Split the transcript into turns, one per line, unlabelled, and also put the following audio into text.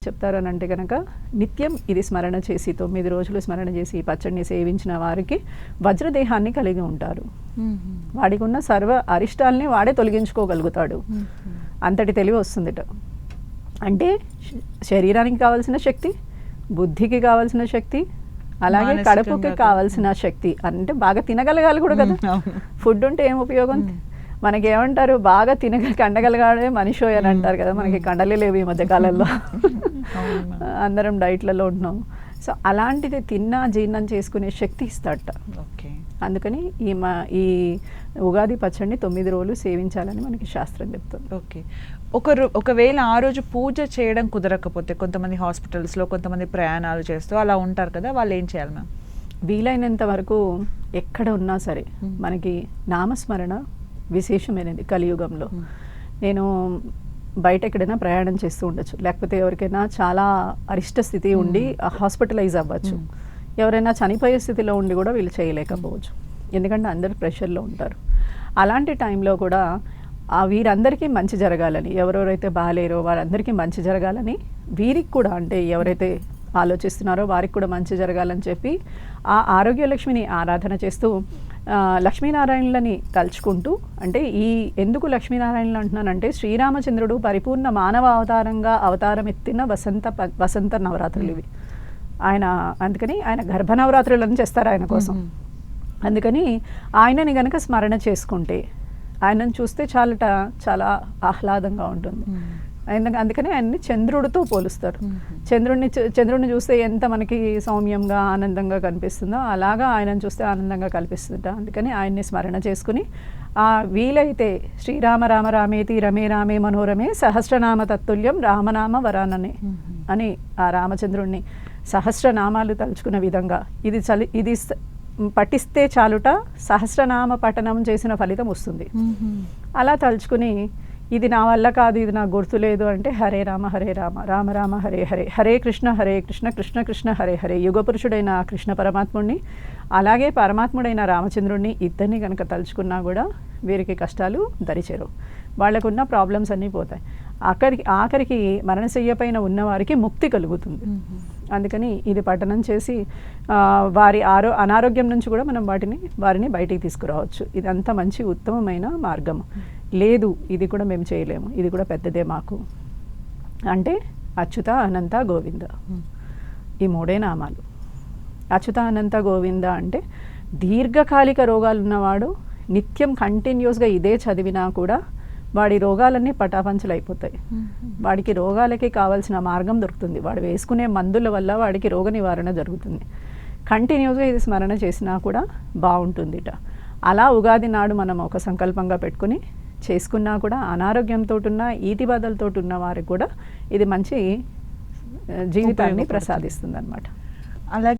చెప్తారని అంటే కనుక నిత్యం ఇది స్మరణ చేసి 9 రోజులు స్మరణ చేసి ఈ పచ్చడిని సేవించిన వారికి వజ్రదేహాన్ని కలిగి ఉంటారు. వాడికి ఉన్న సర్వ అరిష్టాలని వాడే తొలగించుకోగలుగుతాడు. అంతటి తెలివి వస్తుందిట. అంటే శరీరానికి కావాల్సిన శక్తి, బుద్ధికి కావాల్సిన శక్తి, అలాగే కడుపుకి కావాల్సిన శక్తి. అంటే బాగా తినగలగాలి కూడా కదా. ఫుడ్ ఉంటే ఏం ఉపయోగం? మనకి ఏమంటారు, బాగా కండగలగాడే మనిషి అని అంటారు కదా. మనకి కండలే లేవు ఈ మధ్య కాలంలో. అందరం డైట్లలో ఉంటున్నాం. సో అలాంటిది తిన్నా జీర్ణం చేసుకునే శక్తి ఇస్తాడట. అందుకని ఈ ఉగాది పచ్చడిని 9 రోజులు సేవించాలని మనకి శాస్త్రం చెప్తుంది.
ఓకే. ఒకవేళ ఆ రోజు పూజ చేయడం కుదరకపోతే, కొంతమంది హాస్పిటల్స్లో కొంతమంది ప్రయాణాలు చేస్తూ అలా ఉంటారు కదా, వాళ్ళు ఏం చేయాలి మ్యామ్?
వీలైనంత వరకు ఎక్కడ ఉన్నా సరే మనకి నామస్మరణ విశేషమైనది కలియుగంలో. నేను బయట ఎక్కడైనా ప్రయాణం చేస్తూ ఉండొచ్చు, లేకపోతే ఎవరికైనా చాలా అరిష్ట స్థితి ఉండి హాస్పిటలైజ్ అవ్వచ్చు, ఎవరైనా చనిపోయే స్థితిలో ఉండి కూడా వీళ్ళు చేయలేకపోవచ్చు, ఎందుకంటే అందరు ప్రెషర్లో ఉంటారు. అలాంటి టైంలో కూడా వీరందరికీ మంచి జరగాలని, ఎవరెవరైతే బాగాలేరో వారందరికీ మంచి జరగాలని, వీరికి కూడా అంటే ఎవరైతే ఆలోచిస్తున్నారో వారికి కూడా మంచి జరగాలని చెప్పి ఆ ఆరోగ్య లక్ష్మిని ఆరాధన చేస్తూ లక్ష్మీనారాయణులని తలుచుకుంటూ, అంటే ఎందుకు లక్ష్మీనారాయణులు అంటున్నానంటే శ్రీరామచంద్రుడు పరిపూర్ణ మానవ అవతారంగా అవతారం ఎత్తిన వసంత నవరాత్రులు ఇవి. అందుకని ఆయన గర్భనవరాత్రులను చేస్తారు ఆయన కోసం. అందుకని ఆయనని గనక స్మరణ చేసుకుంటే, ఆయనను చూస్తే చాలా ఆహ్లాదంగా ఉంటుంది. అందుకని ఆయన్ని చంద్రుడితో పోలుస్తారు. చంద్రుడిని చూస్తే ఎంత మనకి సౌమ్యంగా ఆనందంగా కనిపిస్తుందో అలాగా ఆయనను చూస్తే ఆనందంగా కనిపిస్తుంట. అందుకని ఆయన్ని స్మరణ చేసుకుని వీలైతే శ్రీరామ రామ రామేతి రమే రామే మనోరమే సహస్రనామ తత్తుల్యం రామనామ వరాననే అని ఆ రామచంద్రుడిని సహస్రనామాలు తలుచుకున్న విధంగా ఇది పఠిస్తే చాలుట సహస్రనామ పఠనం చేసిన ఫలితం వస్తుంది. అలా తలుచుకుని ఇది నా వల్ల కాదు, ఇది నాకు గుర్తులేదు అంటే హరే రామ రామ రామ హరే హరే, హరే కృష్ణ కృష్ణ కృష్ణ హరే హరే. యుగపురుషుడైన కృష్ణ పరమాత్ముడిని, అలాగే పరమాత్ముడైన రామచంద్రుడిని ఇద్దరిని కనుక తలుచుకున్నా కూడా వీరికి కష్టాలు దరిచేరు, వాళ్ళకున్న ప్రాబ్లమ్స్ అన్నీ పోతాయి. ఆఖరికి మరణశయ్య పైన ఉన్నవారికి ముక్తి కలుగుతుంది. అందుకని ఇది పఠనం చేసి వారి అనారోగ్యం నుంచి కూడా మనం వారిని బయటికి తీసుకురావచ్చు. ఇదంతా మంచి ఉత్తమమైన మార్గం. లేదు ఇది కూడా మేము చేయలేము, ఇది కూడా పెద్దదే మాకు అంటే అచ్యుత అనంత గోవింద, ఈ 3 నామాలు. అచ్యుత అనంత గోవింద అంటే దీర్ఘకాలిక రోగాలు ఉన్నవాడు నిత్యం కంటిన్యూస్గా ఇదే చదివినా కూడా వాడి రోగాలన్నీ పటాపంచలు అయిపోతాయి. వాడికి రోగాలకి కావాల్సిన మార్గం దొరుకుతుంది. వాడు వేసుకునే మందుల వల్ల వాడికి రోగ నివారణ జరుగుతుంది. కంటిన్యూస్గా ఇది స్మరణ చేసినా కూడా బాగుంటుందిట. అలా ఉగాది నాడు మనం ఒక సంకల్పంగా పెట్టుకుని చేసుకున్నా కూడా అనారోగ్యంతో ఉన్న ఈతి బాధలతో ఉన్న వారికి కూడా ఇది మంచి జీవితాన్ని ప్రసాదిస్తుంది అన్నమాట.
అలాగే